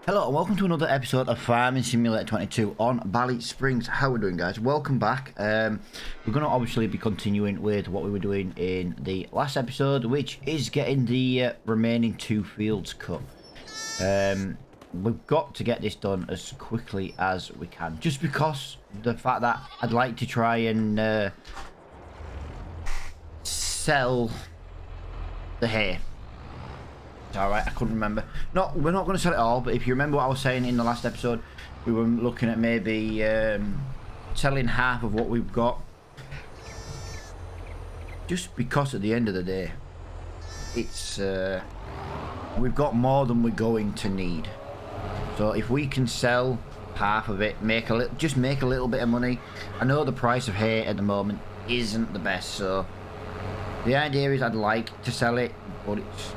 Hello and welcome to another episode of Farming Simulator 22 on Ballysprings. How are we doing, guys? Welcome back. We're going to obviously be continuing with what we were doing in the last episode, which is getting the remaining 2 fields cut. We've got to get this done as quickly as we can, just because the fact that I'd like to try and sell the hay. Alright, I couldn't remember. No, we're not going to sell it all, but if you remember what I was saying in the last episode, we were looking at maybe selling half of what we've got. Just because at the end of the day, it's we've got more than we're going to need. So if we can sell half of it, make a little bit of money. I know the price of hay at the moment isn't the best, so the idea is I'd like to sell it, but it's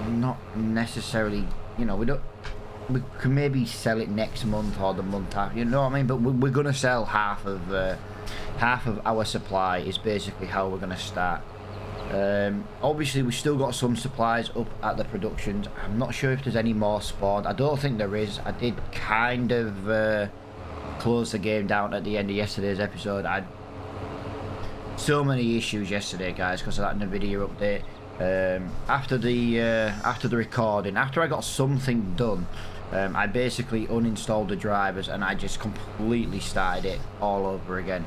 not necessarily, you know, we can maybe sell it next month or the month after, you know what I mean? But we're gonna sell half of our supply is basically how we're gonna start. Obviously we still got some supplies up at the productions. I'm not sure if there's any more spawned. I don't think there is. I did kind of close the game down at the end of yesterday's episode. I had so many issues yesterday, guys, because of that NVIDIA update. After the recording, after I got something done, I basically uninstalled the drivers and I just completely started it all over again,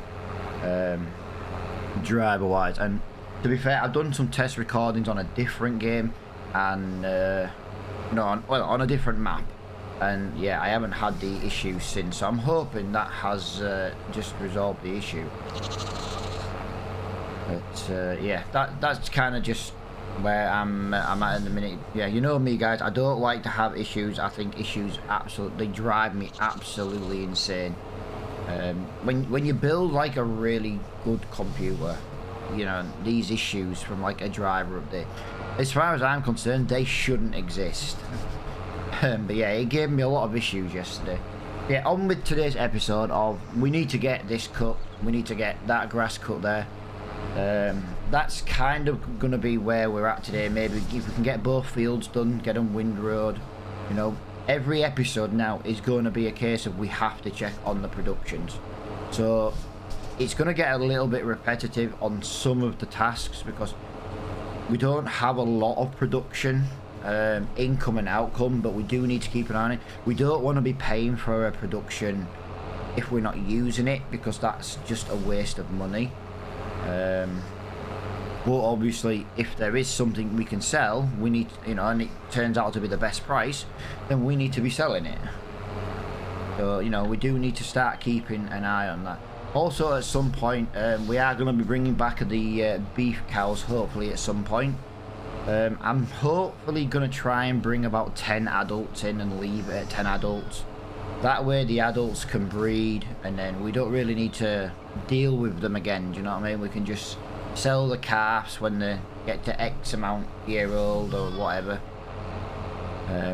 driver wise. And to be fair, I've done some test recordings on a different game and on a different map, and yeah, I haven't had the issue since, so I'm hoping that has just resolved the issue. But yeah, that's kind of just where I'm at in the minute. Yeah, you know me, guys, I don't like to have issues. I think issues absolutely drive me absolutely insane. When you build like a really good computer, you know, these issues from like a driver update, as far as I'm concerned, they shouldn't exist. But yeah, it gave me a lot of issues yesterday. Yeah, on with today's episode of, we need to get this cut, we need to get that grass cut there. That's kind of going to be where we're at today. Maybe if we can get both fields done, get them windrowed, you know, every episode now is going to be a case of we have to check on the productions. So it's going to get a little bit repetitive on some of the tasks because we don't have a lot of production, income and outcome, but we do need to keep an eye on it. We don't want to be paying for a production if we're not using it, because that's just a waste of money. But obviously if there is something we can sell, we need, you know, and it turns out to be the best price, then we need to be selling it. So, you know, we do need to start keeping an eye on that. Also, at some point, we are going to be bringing back the beef cows, hopefully at some point. I'm hopefully going to try and bring about 10 adults in and leave it at 10 adults. That way the adults can breed, and then we don't really need to deal with them again, do you know what I mean? We can just sell the calves when they get to X amount year old or whatever.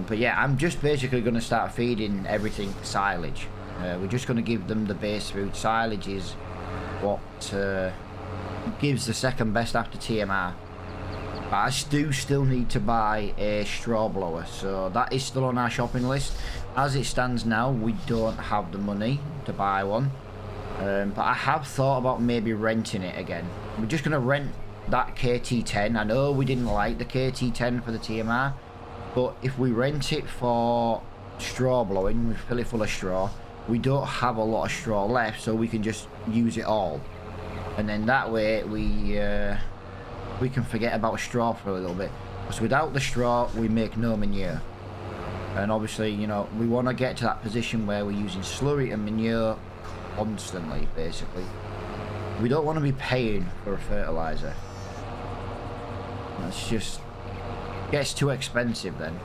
But yeah, I'm just basically going to start feeding everything silage. We're just going to give them the base food. Silage is what gives the second best after TMR. But I do still need to buy a straw blower, so that is still on our shopping list. As it stands now, we don't have the money to buy one. But I have thought about maybe renting it again. We're just going to rent that KT10. I know we didn't like the KT10 for the TMR, but if we rent it for straw blowing, we fill it full of straw, we don't have a lot of straw left, so we can just use it all. And then that way we can forget about straw for a little bit. Because without the straw, we make no manure. And obviously, you know, we want to get to that position where we're using slurry and manure constantly, basically. We don't want to be paying for a fertilizer. That's just gets too expensive then.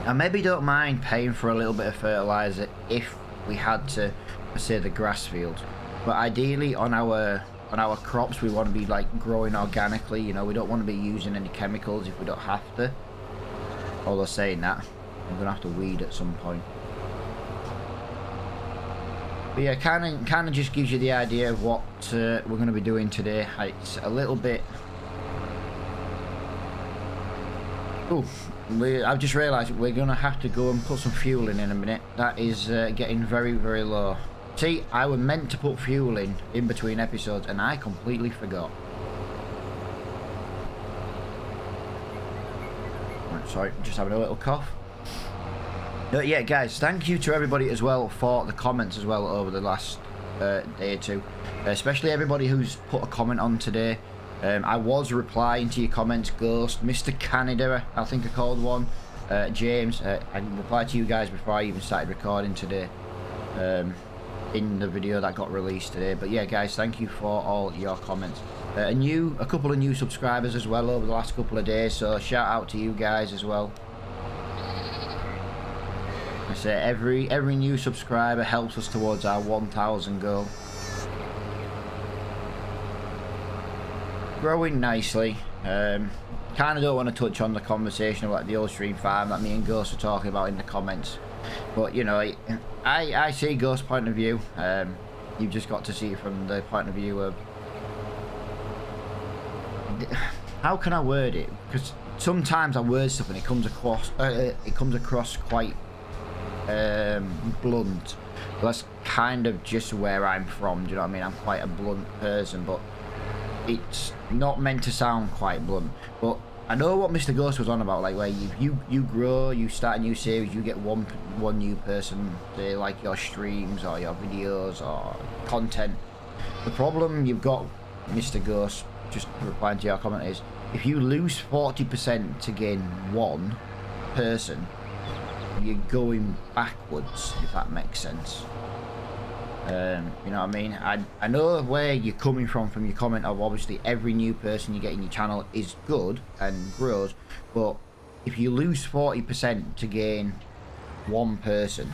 I maybe don't mind paying for a little bit of fertilizer if we had to, say, the grass fields. But ideally on our crops, we want to be like growing organically, you know, we don't want to be using any chemicals if we don't have to. Although saying that, I'm gonna have to weed at some point. But yeah, kind of just gives you the idea of what we're going to be doing today. It's a little bit... Ooh, I've just realised we're going to have to go and put some fuel in a minute. That is getting very, very low. See, I was meant to put fuel in between episodes, and I completely forgot. Right, sorry, just having a little cough. Yeah, guys, thank you to everybody as well for the comments as well over the last day or two. Especially everybody who's put a comment on today. I was replying to your comments, Ghost, Mr. Canada, I think I called one, James. I replied to you guys before I even started recording today, in the video that got released today. But yeah, guys, thank you for all your comments. A couple of new subscribers as well over the last couple of days, so shout out to you guys as well. I say every new subscriber helps us towards our 1,000 goal. Growing nicely. Kind of don't want to touch on the conversation about the Oldstream farm that me and Ghost are talking about in the comments, but you know, I see Ghost's point of view. You've just got to see it from the point of view of, how can I word it? Because sometimes I word stuff and it comes across quite blunt. That's kind of just where I'm from. Do you know what I mean? I'm quite a blunt person, but it's not meant to sound quite blunt. But I know what Mr. Ghost was on about, like where you grow, you start a new series, you get one new person, they like your streams or your videos or content. The problem you've got, Mr. Ghost, just replying to your comment, is if you lose 40% to gain one person, you're going backwards, if that makes sense. You know what I mean? I know where you're coming from your comment of obviously every new person you get in your channel is good and grows, but if you lose 40% to gain one person,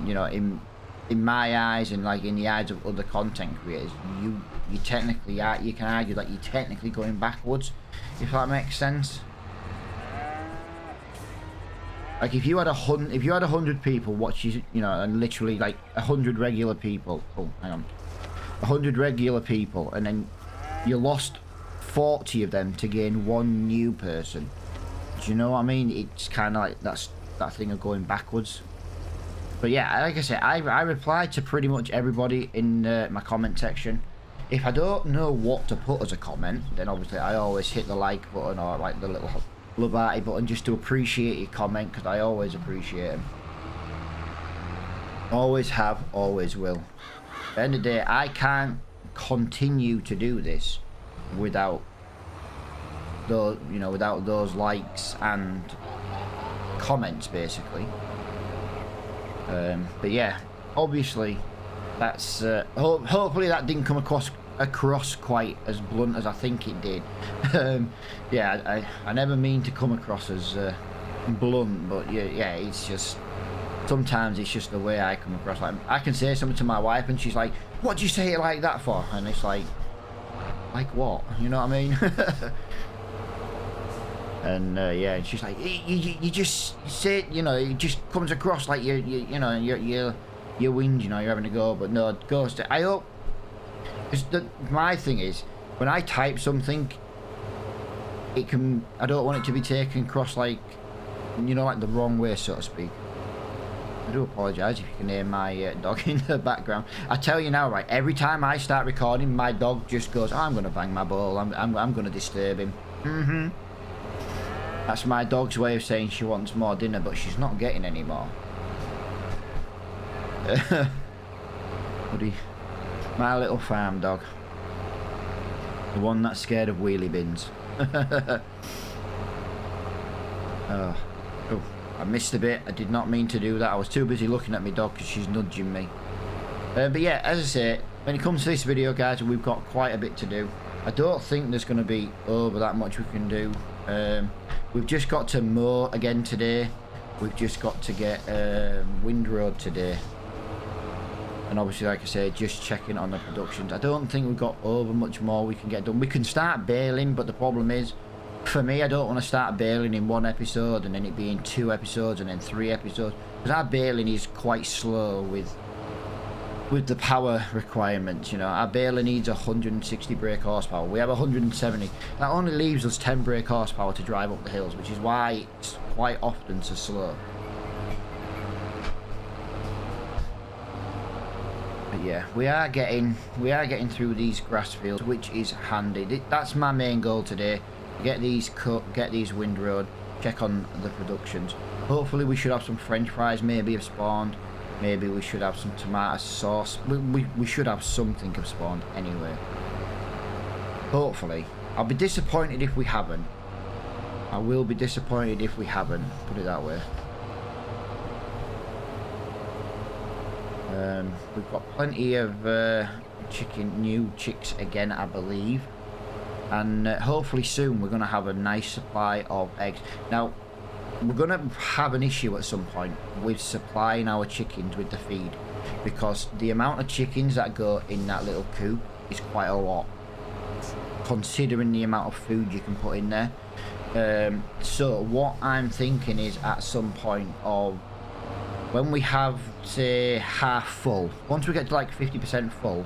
you know, in my eyes and like in the eyes of other content creators, you technically are, you can argue that you're technically going backwards, if that makes sense. Like if you had 100 people watch you, you know, and literally like 100 regular people. Oh, hang on, 100 regular people, and then you lost 40 of them to gain one new person. Do you know what I mean? It's kind of like that thing of going backwards. But yeah, like I said, I replied to pretty much everybody in my comment section. If I don't know what to put as a comment, then obviously I always hit the like button or like the little love hearty button just to appreciate your comment, because I always appreciate them. Always have, always will. At the end of the day, I can't continue to do this without those, you know, without those likes and comments, basically. But yeah, obviously, that's hopefully that didn't come across quite as blunt as I think it did. Yeah, I never mean to come across as blunt, but yeah, it's just sometimes it's just the way I come across. Like I can say something to my wife and she's like, "What do you say it like that for?" And it's like what? You know what I mean? And yeah, and she's like, you just say, you know, it just comes across like you know, you're whinging, you know, you're having a go. But no, Ghost, I hope. My thing is, when I type something, I don't want it to be taken across like, you know, like the wrong way, so to speak. I do apologise if you can hear my dog in the background. I tell you now, right, every time I start recording, my dog just goes, "Oh, I'm going to bang my ball, I'm going to disturb him." That's my dog's way of saying she wants more dinner, but she's not getting any more. My little farm dog. The one that's scared of wheelie bins. Oh, I missed a bit. I did not mean to do that. I was too busy looking at my dog because she's nudging me. But yeah, as I say, when it comes to this video, guys, we've got quite a bit to do. I don't think there's going to be over that much we can do. We've just got to mow again today. We've just got to get windrowed today. And obviously, like I said, just checking on the productions. I don't think we've got over much more we can get done. We can start baling, but the problem is, for me, I don't want to start baling in one episode and then it being 2 episodes and then 3 episodes. Because our baling is quite slow with with the power requirements. You know, our baler needs 160 brake horsepower. We have 170. That only leaves us 10 brake horsepower to drive up the hills, which is why it's quite often so slow. But yeah, we are getting through these grass fields, which is handy. That's my main goal today: get these cut, get these windrowed, check on the productions. Hopefully, we should have some French fries. Maybe have spawned. Maybe we should have some tomato sauce. We should have something have spawned anyway. Hopefully, I'll be disappointed if we haven't. I will be disappointed if we haven't. Put it that way. We've got plenty of new chicks again, I believe, and hopefully soon we're going to have a nice supply of eggs. Now, we're going to have an issue at some point with supplying our chickens with the feed, because the amount of chickens that go in that little coop is quite a lot, considering the amount of food you can put in there. So what I'm thinking is, at some point of when we have, say, half full, once we get to like 50% full,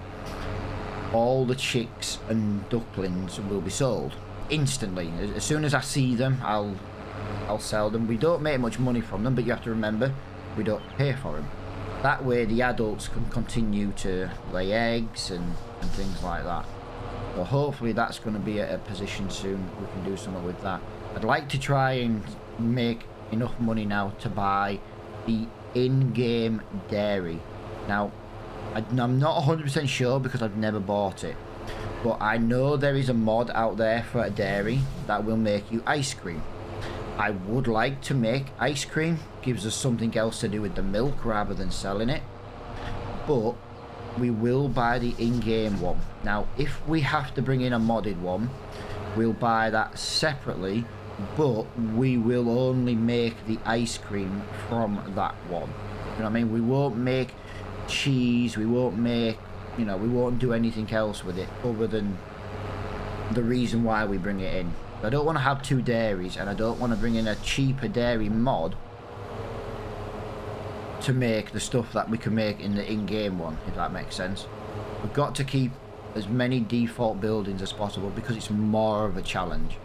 all the chicks and ducklings will be sold instantly. As soon as I see them, I'll sell them. We don't make much money from them, but you have to remember, we don't pay for them. That way the adults can continue to lay eggs and things like that. So hopefully that's going to be at a position soon we can do something with that. I'd like to try and make enough money now to buy the in-game dairy. Now, I'm not 100% sure because I've never bought it, but I know there is a mod out there for a dairy that will make you ice cream. I would like to make ice cream, gives us something else to do with the milk rather than selling it, but we will buy the in-game one. Now, if we have to bring in a modded one, we'll buy that separately, but we will only make the ice cream from that one. You know what I mean? We won't make cheese, we won't make, you know, we won't do anything else with it other than the reason why we bring it in. I don't want to have two dairies, and I don't want to bring in a cheaper dairy mod to make the stuff that we can make in the in-game one, if that makes sense. We've got to keep as many default buildings as possible because it's more of a challenge.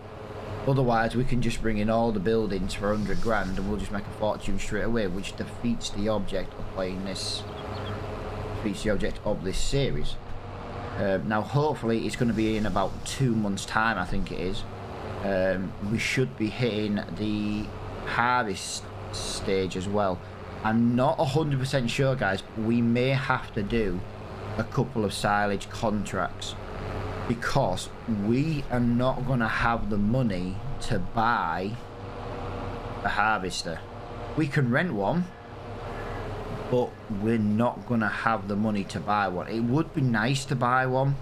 Otherwise, we can just bring in all the buildings for 100 grand and we'll just make a fortune straight away, which defeats the object of playing this, defeats the object of this series. Now, hopefully, it's going to be in about 2 months' time, I think it is. We should be hitting the harvest stage as well. I'm not 100% sure, guys. We may have to do a couple of silage contracts, because we are not going to have the money to buy a harvester. We can rent one, but we're not going to have the money to buy one. It would be nice to buy one,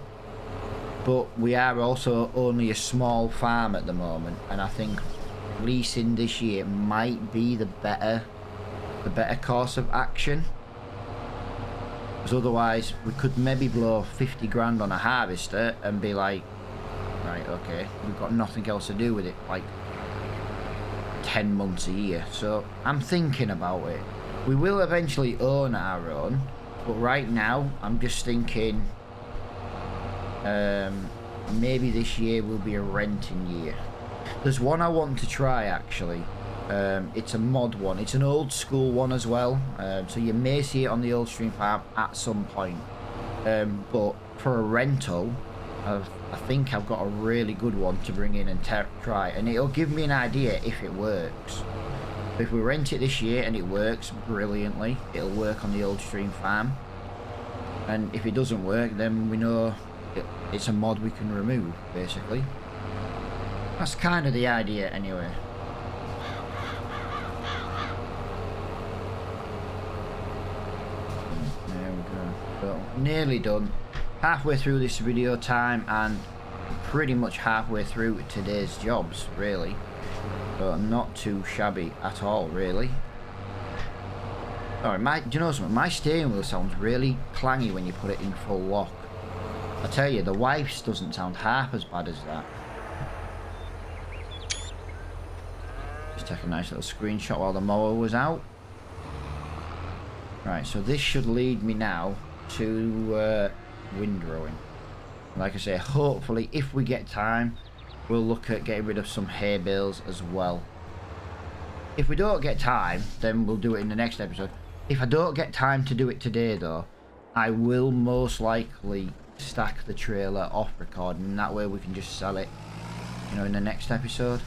but we are also only a small farm at the moment, and I think leasing this year might be the better course of action. Because otherwise we could maybe blow 50 grand on a harvester and be like, right, okay, we've got nothing else to do with it, like 10 months a year. So I'm thinking about it. We will eventually own our own, but right now I'm just thinking maybe this year will be a renting year. There's one I want to try actually. It's a mod one. It's an old school one as well, so you may see it on the old stream farm at some point, but for a rental, I think I've got a really good one to bring in and try, and it'll give me an idea if it works. If we rent it this year and it works brilliantly, it'll work on the old stream farm, and if it doesn't work, then we know it's a mod we can remove, basically. That's kind of the idea anyway. So, nearly done, halfway through this video time, and pretty much halfway through today's jobs, really. So not too shabby at all, really. Alright, do you know something? My steering wheel sounds really clangy when you put it in full lock. I tell you, the wife's doesn't sound half as bad as that. Just take a nice little screenshot while the mower was out. Right, so this should lead me now to windrowing. Like I say, hopefully if we get time, we'll look at getting rid of some hay bales as well. If we don't get time, then we'll do it in the next episode. If I don't get time to do it today though, I will most likely stack the trailer off recording, and that way we can just sell it, you know, in the next episode.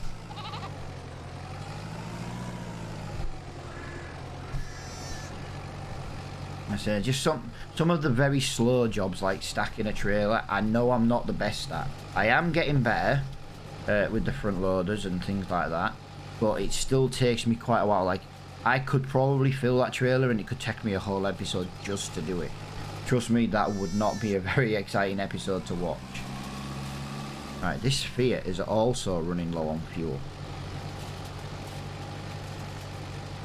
I say, just some of the very slow jobs like stacking a trailer, I know I'm not the best at. I am getting better with the front loaders and things like that, but it still takes me quite a while. Like, I could probably fill that trailer and it could take me a whole episode just to do it. Trust me, that would not be a very exciting episode to watch. Right, this Fiat is also running low on fuel.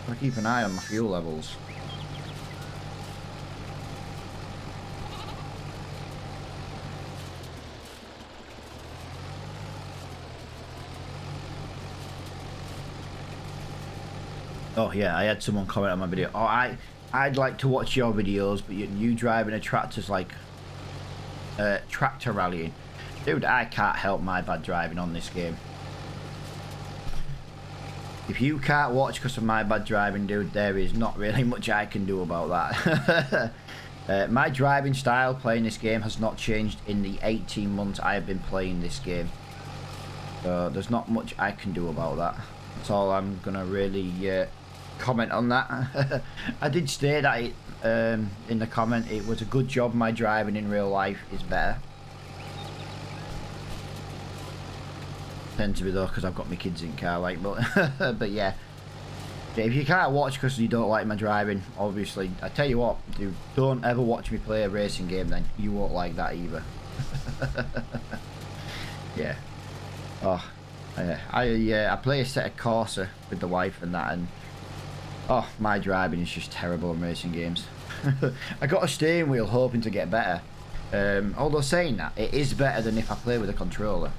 Gotta keep an eye on my fuel levels. Oh yeah, I had someone comment on my video. Oh, I'd like to watch your videos, but you driving a tractor's like tractor rallying. Dude, I can't help my bad driving on this game. If you can't watch because of my bad driving, dude, there is not really much I can do about that. My driving style playing this game has not changed in the 18 months I have been playing this game. So there's not much I can do about that. That's all I'm gonna really comment on that. I did state that it, in the comment, it was a good job my driving in real life is better. Tend to be though, because I've got my kids in car, like, but yeah. If you can't watch because you don't like my driving, obviously, I tell you what, dude, don't ever watch me play a racing game then. You won't like that either. Yeah. Oh, I play a set of Corsa with the wife and that, and oh, my driving is just terrible in racing games. I got a steering wheel hoping to get better. Although saying that, it is better than if I play with a controller.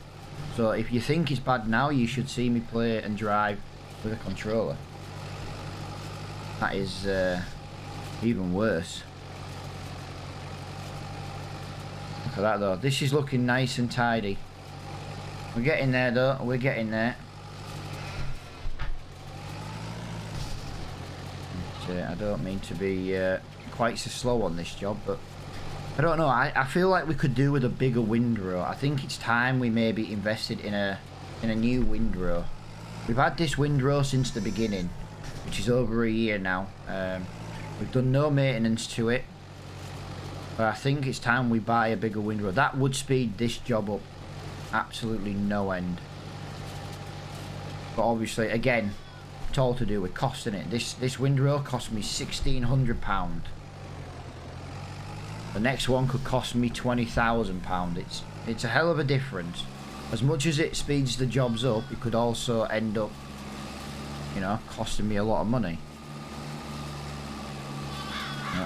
So if you think it's bad now, you should see me play and drive with a controller. That is even worse. Look at that though. This is looking nice and tidy. We're getting there though. We're getting there. I don't mean to be quite so slow on this job, but I don't know. I feel like we could do with a bigger windrow. I think it's time we maybe invested in a new windrow. We've had this windrow since the beginning, which is over a year now. We've done no maintenance to it, but I think it's time we buy a bigger windrow. That would speed this job up absolutely no end. But obviously, again, it's all to do with costing it. This windrow cost me £1,600. The next one could cost me £20,000. It's a hell of a difference. As much as it speeds the jobs up, it could also end up, you know, costing me a lot of money.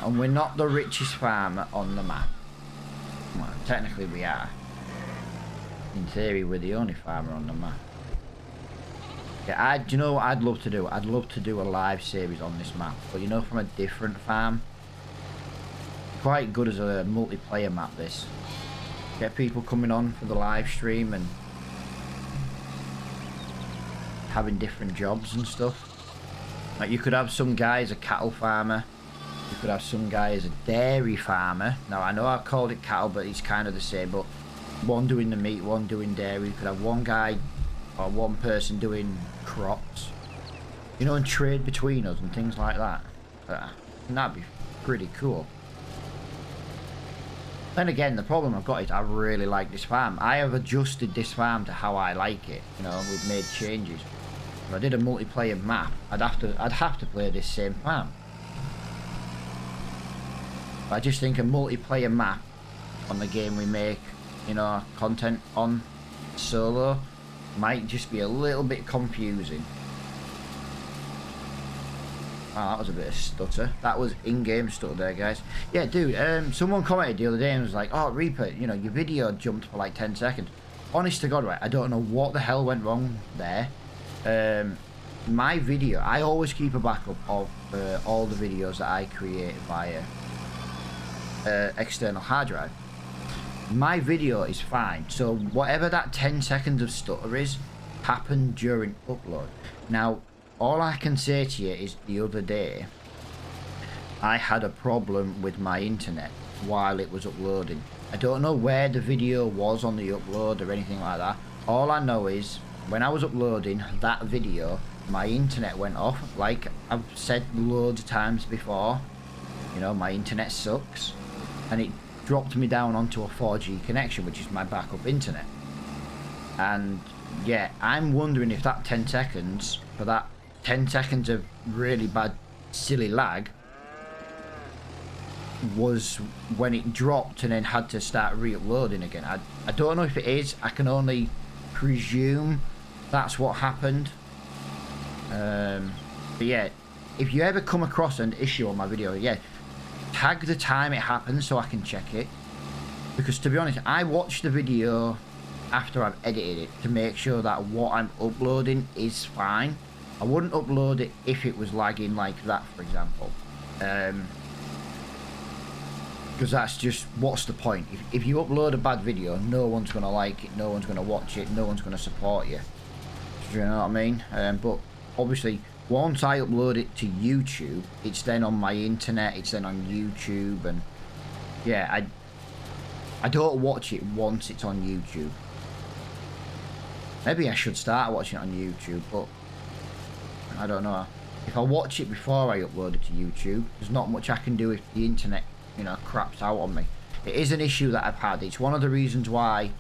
And we're not the richest farmer on the map. Well, technically we are. In theory, we're the only farmer on the map. Yeah, do you know what I'd love to do? I'd love to do a live series on this map, but you know, from a different farm. Quite good as a multiplayer map, this. Get people coming on for the live stream and having different jobs and stuff. Like, you could have some guy as a cattle farmer. You could have some guy as a dairy farmer. Now, I know I've called it cattle, but it's kind of the same, but one doing the meat, one doing dairy. You could have one guy or one person doing crops, you know, and trade between us and things like that. And that'd be pretty cool. Then again, the problem I've got is I really like this farm. I have adjusted this farm to how I like it. You know, we've made changes. If I did a multiplayer map, I'd have to play this same farm. But I just think a multiplayer map on the game we make, you know, content on solo might just be a little bit confusing. Oh, that was a bit of stutter. That was in-game stutter there, guys. Yeah, dude, someone commented the other day and was like, oh, Reaper, you know, your video jumped for like 10 seconds. Honest to God, right, I don't know what the hell went wrong there. My video, I always keep a backup of all the videos that I create via external hard drive. My video is fine, so whatever that 10 seconds of stutter is happened during upload. Now all I can say to you is the other day I had a problem with my internet while it was uploading. I don't know where the video was on the upload or anything like that. All I know is when I was uploading that video, my internet went off. Like I've said loads of times before, you know, my internet sucks, and it dropped me down onto a 4G connection, which is my backup internet. And yeah, I'm wondering if that 10 seconds, for that 10 seconds of really bad silly lag, was when it dropped and then had to start re-uploading again. I don't know if it is. I can only presume that's what happened. But yeah, if you ever come across an issue on my video, yeah, tag the time it happened so I can check it. Because to be honest, I watch the video after I've edited it to make sure that what I'm uploading is fine. I wouldn't upload it if it was lagging like that, for example. Because that's just, what's the point? If you upload a bad video, no one's going to like it, no one's going to watch it, no one's going to support you. Do you know what I mean? But obviously, once I upload it to YouTube, it's then on my internet, it's then on YouTube, and yeah, I don't watch it once it's on YouTube. Maybe I should start watching it on YouTube, but I don't know. If I watch it before I upload it to YouTube, there's not much I can do if the internet, you know, craps out on me. It is an issue that I've had. It's one of the reasons why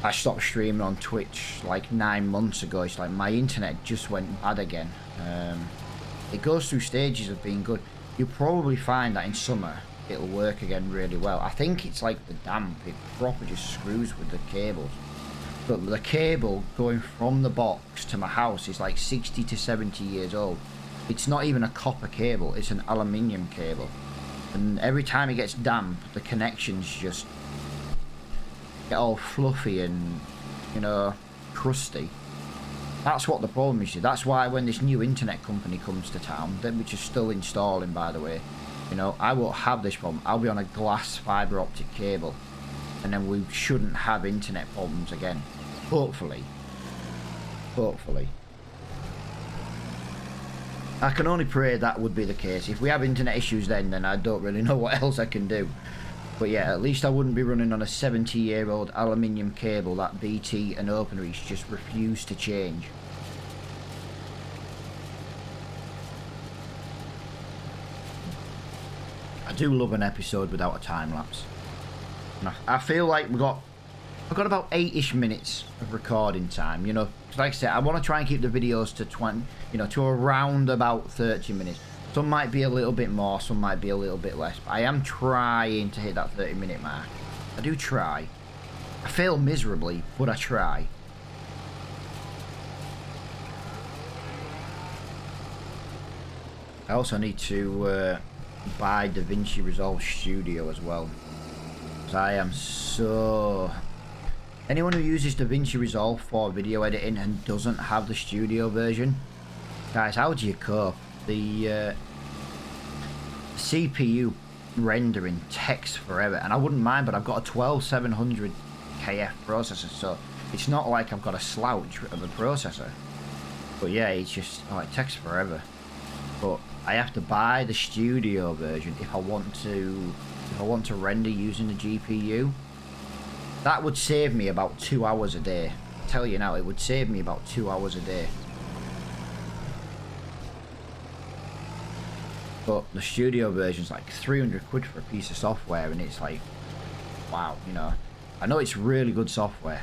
I stopped streaming on Twitch like 9 months ago. It's like my internet just went bad again. It goes through stages of being good. You'll probably find that in summer it'll work again really well. I think it's like the damp. It proper just screws with the cables. But the cable going from the box to my house is like 60 to 70 years old. It's not even a copper cable. It's an aluminium cable. And every time it gets damp, the connections just get all fluffy and, you know, crusty. That's what the problem is. That's why when this new internet company comes to town, which is still installing, by the way, you know, I won't have this problem. I'll be on a glass fibre optic cable, and then we shouldn't have internet problems again. Hopefully. Hopefully. I can only pray that would be the case. If we have internet issues then I don't really know what else I can do. But yeah, at least I wouldn't be running on a 70-year-old aluminium cable that BT and Openreach just refuse to change. I do love an episode without a time lapse. I feel like I've got about 8-ish minutes of recording time, you know. Like I said, I want to try and keep the videos to 20, you know, to around about 30 minutes. Some might be a little bit more, some might be a little bit less. But I am trying to hit that 30-minute mark. I do try. I fail miserably, but I try. I also need to buy DaVinci Resolve Studio as well. Because I am so... Anyone who uses DaVinci Resolve for video editing and doesn't have the studio version, guys, how do you cope? The CPU rendering takes forever, and I wouldn't mind, but I've got a 12700 KF processor, so it's not like I've got a slouch of a processor. But yeah, it's just, oh, it takes forever. But I have to buy the studio version if I want to render using the GPU. That would save me about 2 hours a day. I tell you now, it would save me about 2 hours a day. But the studio version's like 300 quid for a piece of software, and it's like, wow, you know. I know it's really good software.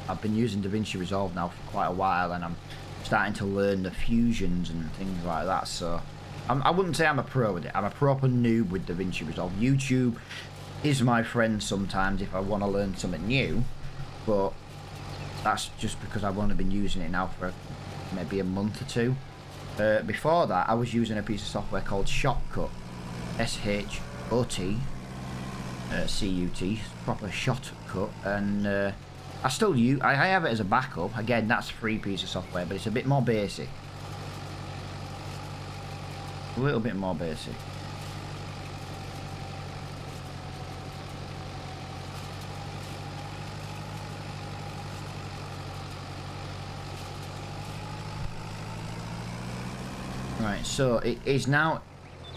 I've been using DaVinci Resolve now for quite a while, and I'm starting to learn the fusions and things like that, so I wouldn't say I'm a pro with it. I'm a proper noob with DaVinci Resolve. YouTube is my friend sometimes if I want to learn something new, but that's just because I've only been using it now for maybe a month or two. Before that, I was using a piece of software called Shotcut, S-H-O-T C-U-T, proper Shotcut, and I still use. I have it as a backup. Again, that's a free piece of software, but it's a bit more basic. A little bit more basic. Right, so it is now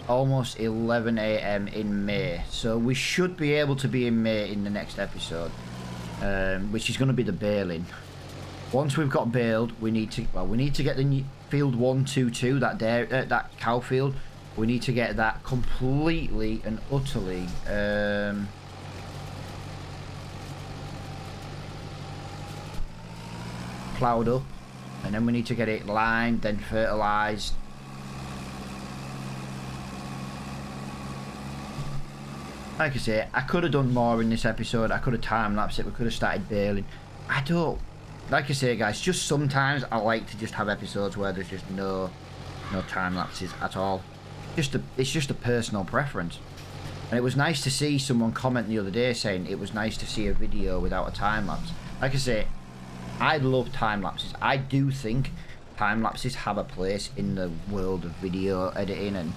almost 11 a.m. in May, so we should be able to be in May in the next episode, which is going to be the baling. Once we've got baled, we need to get the field 122, that cow field. We need to get that completely and utterly ploughed up, and then we need to get it lined, then fertilized. Like I say, I could have done more in this episode. I could have time-lapsed it. We could have started baling. I don't... Like I say, guys, just sometimes I like to just have episodes where there's just no time-lapses at all. It's just a personal preference. And it was nice to see someone comment the other day saying it was nice to see a video without a time-lapse. Like I say, I love time-lapses. I do think time-lapses have a place in the world of video editing and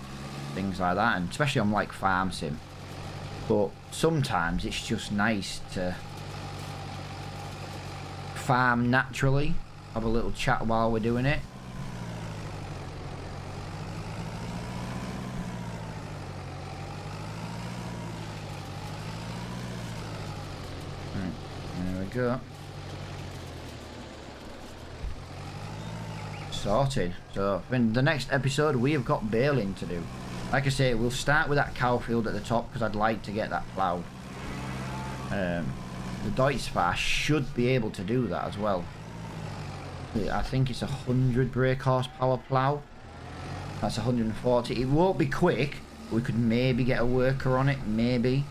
things like that, and especially on like farm sim. But sometimes it's just nice to farm naturally, have a little chat while we're doing it. Right, there we go. Sorted. So in the next episode we have got baling to do. Like I say, we'll start with that cow field at the top because I'd like to get that ploughed. The Deutzfahr should be able to do that as well. I think it's 100 brake horsepower plough. That's 140. It won't be quick. We could maybe get a worker on it, maybe.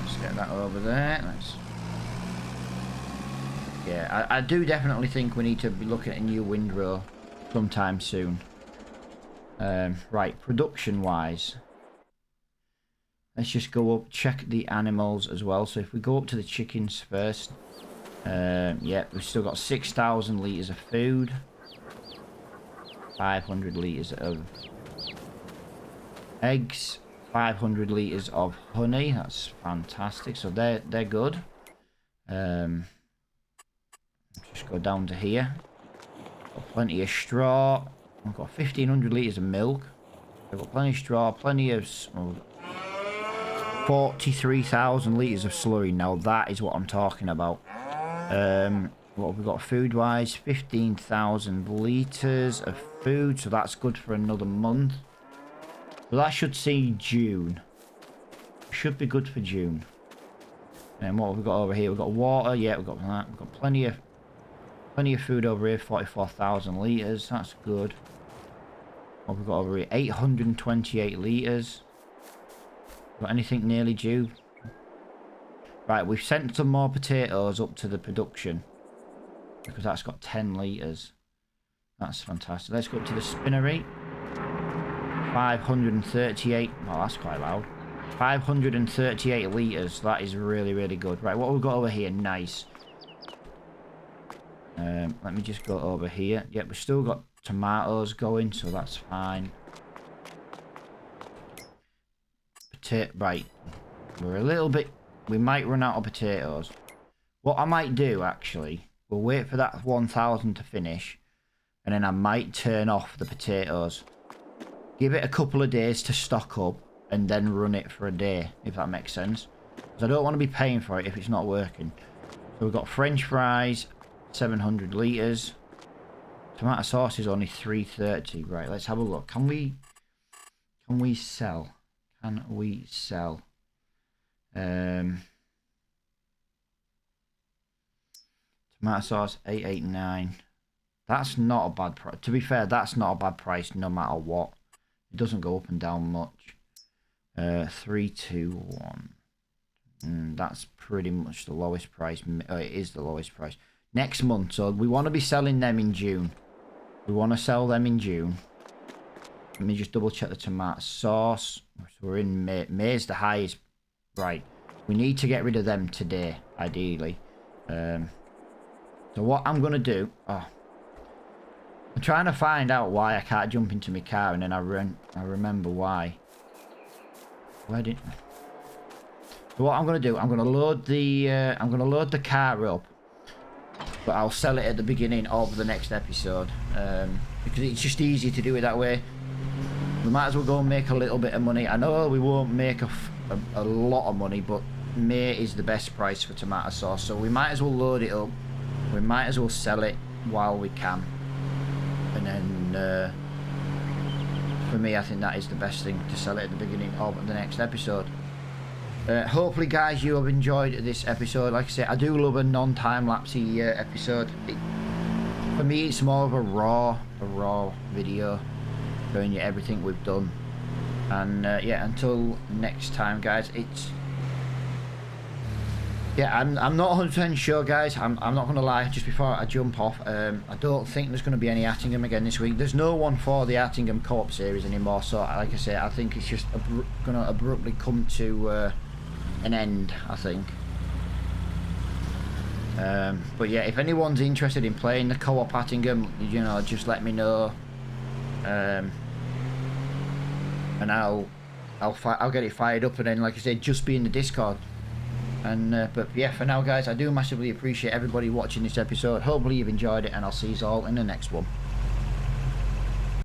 Let's get that over there. Yeah, I do definitely think we need to be looking at a new windrow sometime soon. Right, production wise, let's just go up, check the animals as well. So if we go up to the chickens first, yeah, we've still got 6,000 litres of food, 500 litres of eggs, 500 litres of honey. That's fantastic. So they're good. Just go down to here. Got plenty of straw. I've got 1,500 litres of milk. I've got plenty of straw, plenty of 43,000 litres of slurry. Now that is what I'm talking about. What have we got food wise? 15,000 litres of food, so that's good for another month. So that should see June. Should be good for June. And what have we got over here? We've got water. Yeah, we've got that. We've got plenty of food over here. 44,000 litres. That's good. What have we got over here? 828 litres. Got anything nearly due? Right, we've sent some more potatoes up to the production because that's got 10 litres. That's fantastic. Let's go up to the spinnery. 538. Oh, that's quite loud. 538 litres. That is really, really good. Right, what have we got over here? Nice. Let me just go over here. Yep, we've still got tomatoes going, so that's fine. Right. We're a little bit... We might run out of potatoes. What I might do, actually, we'll wait for that 1,000 to finish, and then I might turn off the potatoes. Give it a couple of days to stock up, and then run it for a day, if that makes sense. Because I don't want to be paying for it if it's not working. So we've got French fries, 700 litres. Tomato sauce is only 330. Right, let's have a look. Can we sell? Can we sell? Tomato sauce 889. That's not a bad price. To be fair, that's not a bad price no matter what. It doesn't go up and down much. 321. That's pretty much the lowest price. It is the lowest price. Next month, so we want to be selling them in June. We want to sell them in June. Let me just double check the tomato sauce. So we're in May. May's the highest. Right. We need to get rid of them today, ideally. So what I'm going to do... Oh, I'm trying to find out why I can't jump into my car, and then I remember why. Where did... So what I'm going to do, I'm going to load the car up, but I'll sell it at the beginning of the next episode. because it's just easy to do it that way. We might as well go and make a little bit of money. I know we won't make a lot of money, but May is the best price for tomato sauce, so we might as well load it up. We might as well sell it while we can, and then for me, I think that is the best thing, to sell it at the beginning of the next episode. Hopefully guys, you have enjoyed this episode. Like I say, I do love a non-time-lapsey episode. For me, it's more of a raw video, showing you everything we've done. And yeah, until next time guys, I'm not 100% sure guys. I'm not going to lie, just before I jump off, I don't think there's going to be any Attingham again this week. There's no one for the Attingham co-op series anymore, so like I say, I think it's just going to abruptly come to an end, I think. But yeah, if anyone's interested in playing the co-op Attingham, you know, just let me know, and I'll get it fired up, and then like I said, just be in the Discord. And but yeah, for now guys, I do massively appreciate everybody watching this episode. Hopefully you've enjoyed it, and I'll see you all in the next one.